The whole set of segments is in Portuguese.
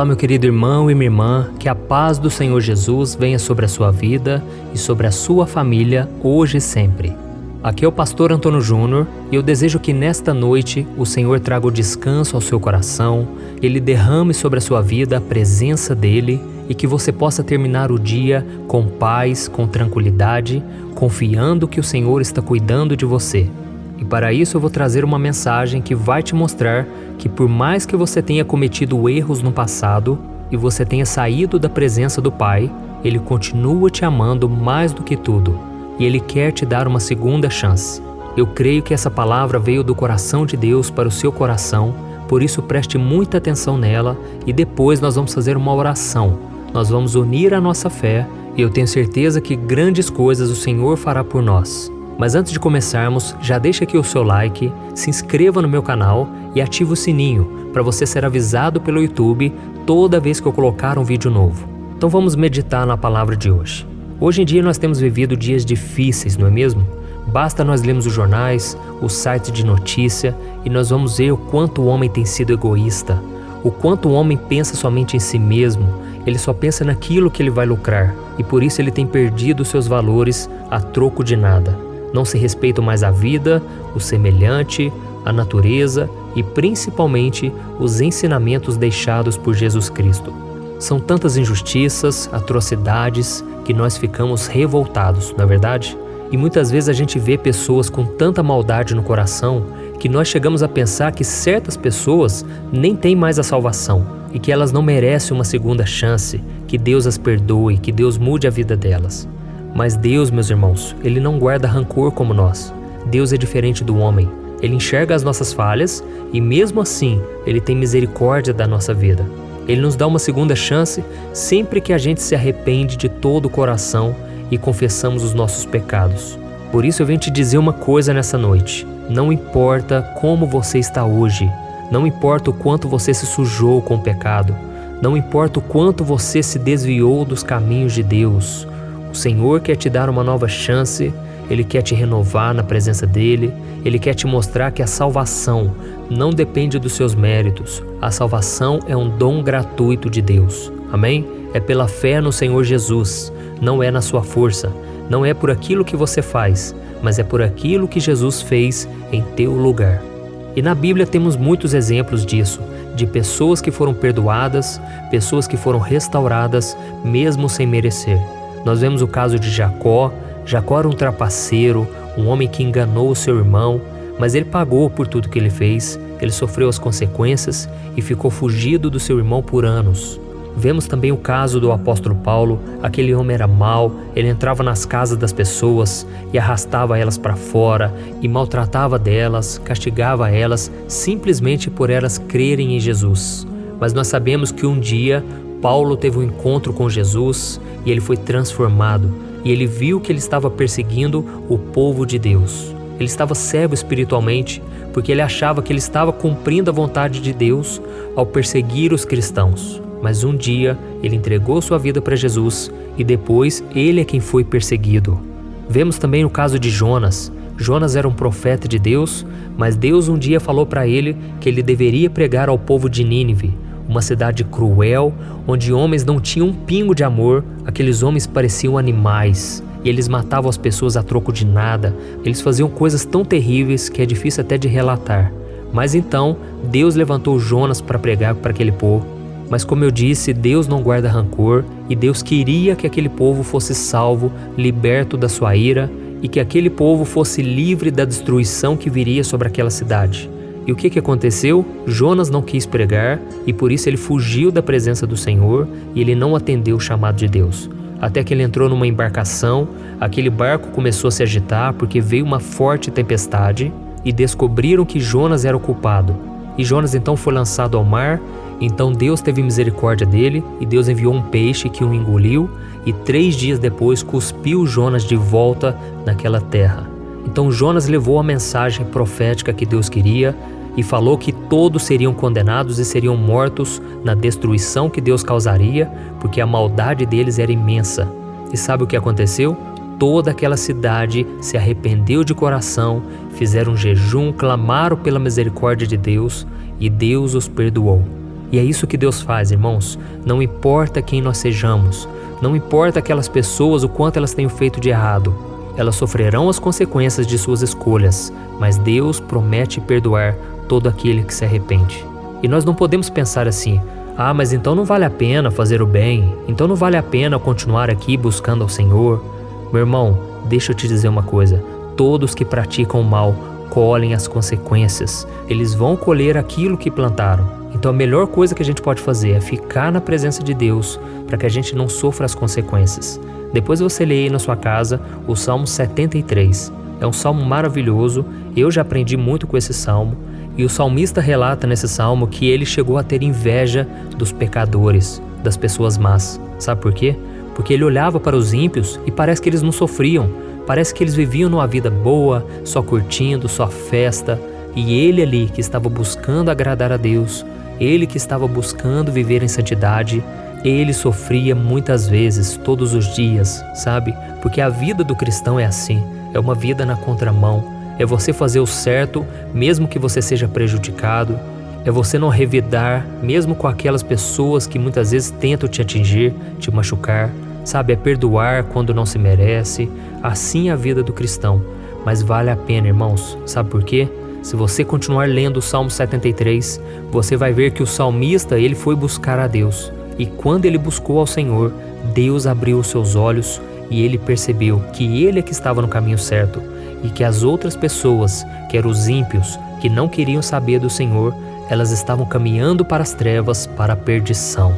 Olá, meu querido irmão e minha irmã, que a paz do Senhor Jesus venha sobre a sua vida e sobre a sua família, hoje e sempre. Aqui é o pastor Antônio Júnior e eu desejo que nesta noite o Senhor traga o descanso ao seu coração, Ele derrame sobre a sua vida a presença dEle e que você possa terminar o dia com paz, com tranquilidade, confiando que o Senhor está cuidando de você. E para isso eu vou trazer uma mensagem que vai te mostrar que por mais que você tenha cometido erros no passado e você tenha saído da presença do Pai, Ele continua te amando mais do que tudo e Ele quer te dar uma segunda chance. Eu creio que essa palavra veio do coração de Deus para o seu coração, por isso preste muita atenção nela e depois nós vamos fazer uma oração. Nós vamos unir a nossa fé e eu tenho certeza que grandes coisas o Senhor fará por nós. Mas antes de começarmos, já deixa aqui o seu like, se inscreva no meu canal e ative o sininho para você ser avisado pelo YouTube toda vez que eu colocar um vídeo novo. Então vamos meditar na palavra de hoje. Hoje em dia nós temos vivido dias difíceis, não é mesmo? Basta nós lermos os jornais, os sites de notícia e nós vamos ver o quanto o homem tem sido egoísta, o quanto o homem pensa somente em si mesmo, ele só pensa naquilo que ele vai lucrar e por isso ele tem perdido seus valores a troco de nada. Não se respeita mais a vida, o semelhante, a natureza e principalmente os ensinamentos deixados por Jesus Cristo. São tantas injustiças, atrocidades, que nós ficamos revoltados, não é verdade? E muitas vezes a gente vê pessoas com tanta maldade no coração que nós chegamos a pensar que certas pessoas nem têm mais a salvação e que elas não merecem uma segunda chance, que Deus as perdoe, que Deus mude a vida delas. Mas Deus, meus irmãos, Ele não guarda rancor como nós. Deus é diferente do homem. Ele enxerga as nossas falhas e mesmo assim, Ele tem misericórdia da nossa vida. Ele nos dá uma segunda chance sempre que a gente se arrepende de todo o coração e confessamos os nossos pecados. Por isso eu venho te dizer uma coisa nessa noite. Não importa como você está hoje. Não importa o quanto você se sujou com o pecado. Não importa o quanto você se desviou dos caminhos de Deus. O Senhor quer te dar uma nova chance, Ele quer te renovar na presença dEle, Ele quer te mostrar que a salvação não depende dos seus méritos. A salvação é um dom gratuito de Deus. Amém? É pela fé no Senhor Jesus, não é na sua força, não é por aquilo que você faz, mas é por aquilo que Jesus fez em teu lugar. E na Bíblia temos muitos exemplos disso, de pessoas que foram perdoadas, pessoas que foram restauradas, mesmo sem merecer. Nós vemos o caso de Jacó. Jacó era um trapaceiro, um homem que enganou o seu irmão, mas ele pagou por tudo que ele fez, ele sofreu as consequências e ficou fugido do seu irmão por anos. Vemos também o caso do apóstolo Paulo. Aquele homem era mau, ele entrava nas casas das pessoas e arrastava elas para fora e maltratava delas, castigava elas simplesmente por elas crerem em Jesus. Mas nós sabemos que um dia Paulo teve um encontro com Jesus e ele foi transformado e ele viu que ele estava perseguindo o povo de Deus. Ele estava cego espiritualmente porque ele achava que ele estava cumprindo a vontade de Deus ao perseguir os cristãos. Mas um dia ele entregou sua vida para Jesus e depois ele é quem foi perseguido. Vemos também o caso de Jonas. Jonas era um profeta de Deus, mas Deus um dia falou para ele que ele deveria pregar ao povo de Nínive, uma cidade cruel, onde homens não tinham um pingo de amor, aqueles homens pareciam animais, e eles matavam as pessoas a troco de nada, eles faziam coisas tão terríveis que é difícil até de relatar. Mas então, Deus levantou Jonas para pregar para aquele povo. Mas como eu disse, Deus não guarda rancor, e Deus queria que aquele povo fosse salvo, liberto da sua ira, e que aquele povo fosse livre da destruição que viria sobre aquela cidade. E o que aconteceu? Jonas não quis pregar e por isso ele fugiu da presença do Senhor e ele não atendeu o chamado de Deus. Até que ele entrou numa embarcação, aquele barco começou a se agitar porque veio uma forte tempestade e descobriram que Jonas era o culpado. E Jonas então foi lançado ao mar, então Deus teve misericórdia dele e Deus enviou um peixe que o engoliu e 3 dias depois cuspiu Jonas de volta naquela terra. Então Jonas levou a mensagem profética que Deus queria e falou que todos seriam condenados e seriam mortos na destruição que Deus causaria, porque a maldade deles era imensa. E sabe o que aconteceu? Toda aquela cidade se arrependeu de coração, fizeram jejum, clamaram pela misericórdia de Deus e Deus os perdoou. E é isso que Deus faz, irmãos. Não importa quem nós sejamos, não importa aquelas pessoas o quanto elas tenham feito de errado, elas sofrerão as consequências de suas escolhas, mas Deus promete perdoar todo aquele que se arrepende. E nós não podemos pensar assim: ah, mas então não vale a pena fazer o bem, então não vale a pena continuar aqui buscando ao Senhor. Meu irmão, deixa eu te dizer uma coisa: todos que praticam o mal colhem as consequências, eles vão colher aquilo que plantaram. Então a melhor coisa que a gente pode fazer é ficar na presença de Deus para que a gente não sofra as consequências. Depois você lê aí na sua casa o Salmo 73. É um salmo maravilhoso, eu já aprendi muito com esse salmo. E o salmista relata nesse salmo que ele chegou a ter inveja dos pecadores, das pessoas más. Sabe por quê? Porque ele olhava para os ímpios e parece que eles não sofriam. Parece que eles viviam numa vida boa, só curtindo, só festa. E ele ali que estava buscando agradar a Deus, ele que estava buscando viver em santidade, ele sofria muitas vezes, todos os dias, sabe? Porque a vida do cristão é assim, é uma vida na contramão. É você fazer o certo, mesmo que você seja prejudicado. É você não revidar, mesmo com aquelas pessoas que muitas vezes tentam te atingir, te machucar. Sabe, é perdoar quando não se merece. Assim é a vida do cristão. Mas vale a pena, irmãos. Sabe por quê? Se você continuar lendo o Salmo 73, você vai ver que o salmista, ele foi buscar a Deus. E quando ele buscou ao Senhor, Deus abriu os seus olhos e ele percebeu que ele é que estava no caminho certo e que as outras pessoas, que eram os ímpios, que não queriam saber do Senhor, elas estavam caminhando para as trevas, para a perdição.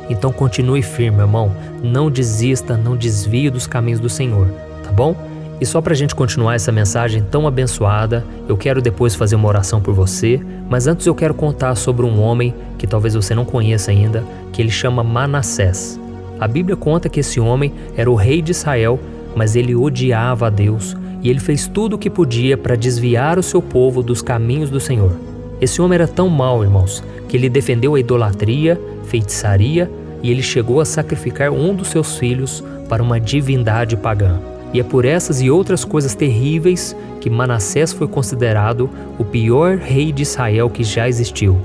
Então continue firme, irmão. Não desista, não desvie dos caminhos do Senhor, tá bom? E só para a gente continuar essa mensagem tão abençoada, eu quero depois fazer uma oração por você, mas antes eu quero contar sobre um homem que talvez você não conheça ainda, que ele chama Manassés. A Bíblia conta que esse homem era o rei de Israel, mas ele odiava a Deus e ele fez tudo o que podia para desviar o seu povo dos caminhos do Senhor. Esse homem era tão mau, irmãos, que ele defendeu a idolatria, feitiçaria e ele chegou a sacrificar um dos seus filhos para uma divindade pagã. E é por essas e outras coisas terríveis que Manassés foi considerado o pior rei de Israel que já existiu.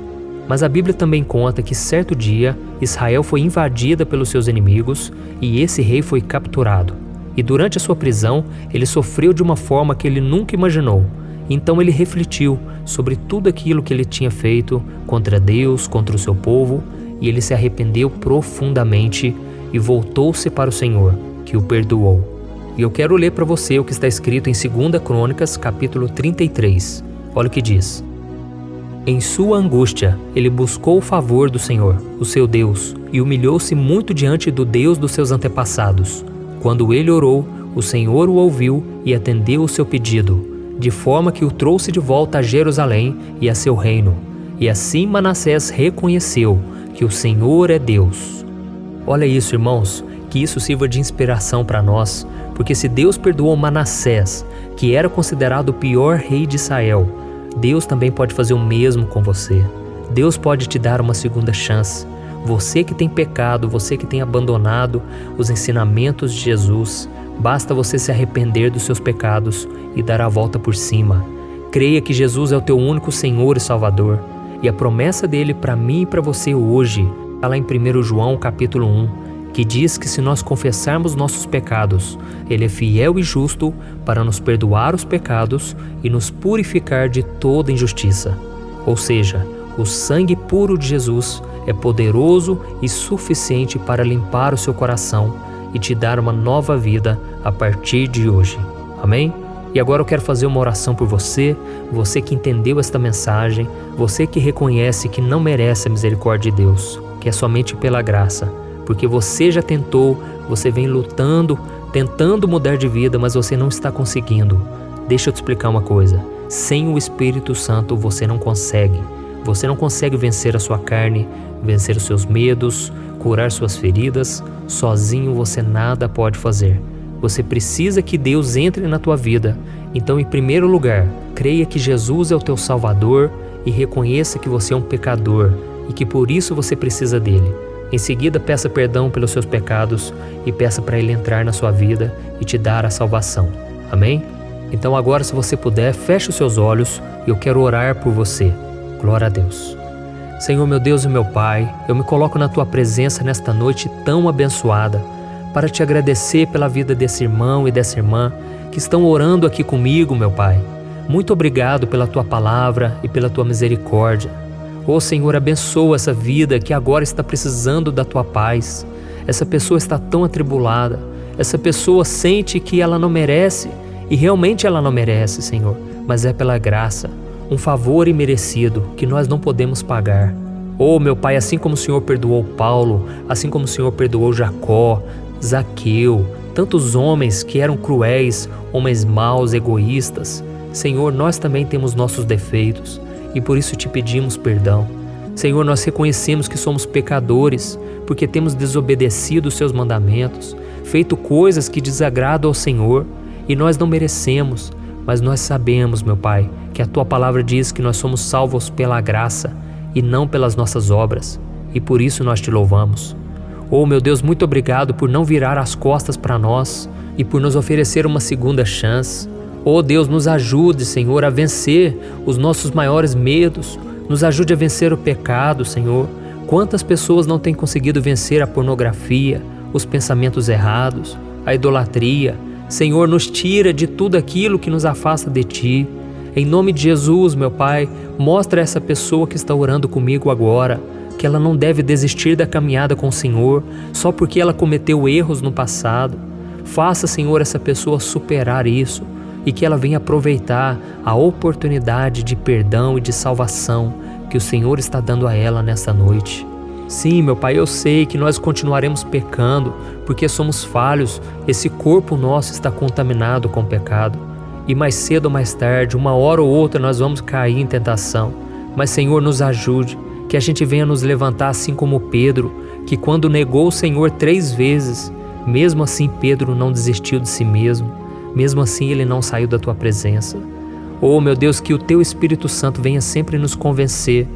Mas a Bíblia também conta que certo dia Israel foi invadida pelos seus inimigos e esse rei foi capturado. E durante a sua prisão ele sofreu de uma forma que ele nunca imaginou. Então ele refletiu sobre tudo aquilo que ele tinha feito contra Deus, contra o seu povo, e ele se arrependeu profundamente e voltou-se para o Senhor, que o perdoou. E eu quero ler para você o que está escrito em 2 Crônicas, capítulo 33. Olha o que diz. Em sua angústia, ele buscou o favor do Senhor, o seu Deus, e humilhou-se muito diante do Deus dos seus antepassados. Quando ele orou, o Senhor o ouviu e atendeu o seu pedido, de forma que o trouxe de volta a Jerusalém e a seu reino. E assim Manassés reconheceu que o Senhor é Deus. Olha isso, irmãos, que isso sirva de inspiração para nós, porque se Deus perdoou Manassés, que era considerado o pior rei de Israel, Deus também pode fazer o mesmo com você. Deus pode te dar uma segunda chance. Você que tem pecado, você que tem abandonado os ensinamentos de Jesus, basta você se arrepender dos seus pecados e dar a volta por cima. Creia que Jesus é o teu único Senhor e Salvador. E a promessa dele para mim e para você hoje está lá em 1 João capítulo 1, que diz que se nós confessarmos nossos pecados, ele é fiel e justo para nos perdoar os pecados e nos purificar de toda injustiça. Ou seja, o sangue puro de Jesus é poderoso e suficiente para limpar o seu coração e te dar uma nova vida a partir de hoje. Amém? E agora eu quero fazer uma oração por você, você que entendeu esta mensagem, você que reconhece que não merece a misericórdia de Deus, que é somente pela graça, porque você já tentou, você vem lutando, tentando mudar de vida, mas você não está conseguindo. Deixa eu te explicar uma coisa, sem o Espírito Santo você não consegue. Você não consegue vencer a sua carne, vencer os seus medos, curar suas feridas. Sozinho você nada pode fazer. Você precisa que Deus entre na tua vida. Então, em primeiro lugar, creia que Jesus é o teu Salvador e reconheça que você é um pecador e que por isso você precisa dele. Em seguida, peça perdão pelos seus pecados e peça para ele entrar na sua vida e te dar a salvação. Amém? Então agora, se você puder, feche os seus olhos e eu quero orar por você. Glória a Deus. Senhor meu Deus e meu Pai, eu me coloco na Tua presença nesta noite tão abençoada para Te agradecer pela vida desse irmão e dessa irmã que estão orando aqui comigo, meu Pai. Muito obrigado pela Tua palavra e pela Tua misericórdia. Ô Senhor, abençoa essa vida que agora está precisando da Tua paz. Essa pessoa está tão atribulada, essa pessoa sente que ela não merece e realmente ela não merece, Senhor, mas é pela graça. Um favor imerecido que nós não podemos pagar. Oh, meu Pai, assim como o Senhor perdoou Paulo, assim como o Senhor perdoou Jacó, Zaqueu, tantos homens que eram cruéis, homens maus, egoístas, Senhor, nós também temos nossos defeitos e por isso Te pedimos perdão. Senhor, nós reconhecemos que somos pecadores porque temos desobedecido os Seus mandamentos, feito coisas que desagradam ao Senhor e nós não merecemos. Mas nós sabemos, meu Pai, que a Tua palavra diz que nós somos salvos pela graça e não pelas nossas obras, e por isso nós Te louvamos. Oh, meu Deus, muito obrigado por não virar as costas para nós e por nos oferecer uma segunda chance. Oh, Deus, nos ajude, Senhor, a vencer os nossos maiores medos, nos ajude a vencer o pecado, Senhor. Quantas pessoas não têm conseguido vencer a pornografia, os pensamentos errados, a idolatria? Senhor, nos tira de tudo aquilo que nos afasta de Ti. Em nome de Jesus, meu Pai, mostra a essa pessoa que está orando comigo agora que ela não deve desistir da caminhada com o Senhor só porque ela cometeu erros no passado. Faça, Senhor, essa pessoa superar isso e que ela venha aproveitar a oportunidade de perdão e de salvação que o Senhor está dando a ela nesta noite. Sim, meu Pai, eu sei que nós continuaremos pecando porque somos falhos, esse corpo nosso está contaminado com o pecado. E mais cedo ou mais tarde, uma hora ou outra, nós vamos cair em tentação. Mas, Senhor, nos ajude, que a gente venha nos levantar assim como Pedro, que quando negou o Senhor 3 vezes, mesmo assim Pedro não desistiu de si mesmo, mesmo assim ele não saiu da Tua presença. Oh, meu Deus, que o Teu Espírito Santo venha sempre nos convencer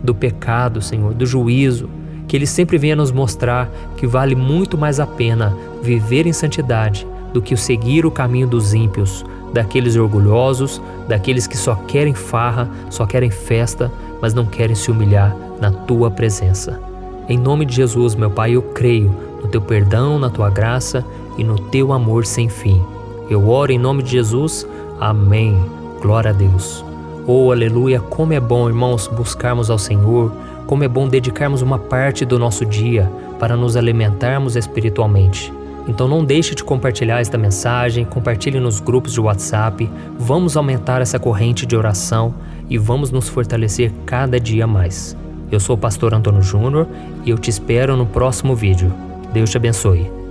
do pecado, Senhor, do juízo, que Ele sempre venha nos mostrar que vale muito mais a pena viver em santidade do que o seguir o caminho dos ímpios, daqueles orgulhosos, daqueles que só querem farra, só querem festa, mas não querem se humilhar na Tua presença. Em nome de Jesus, meu Pai, eu creio no Teu perdão, na Tua graça e no Teu amor sem fim. Eu oro em nome de Jesus. Amém. Glória a Deus. Oh, aleluia, como é bom, irmãos, buscarmos ao Senhor, como é bom dedicarmos uma parte do nosso dia para nos alimentarmos espiritualmente. Então não deixe de compartilhar esta mensagem, compartilhe nos grupos de WhatsApp, vamos aumentar essa corrente de oração e vamos nos fortalecer cada dia mais. Eu sou o pastor Antônio Júnior e eu te espero no próximo vídeo. Deus te abençoe.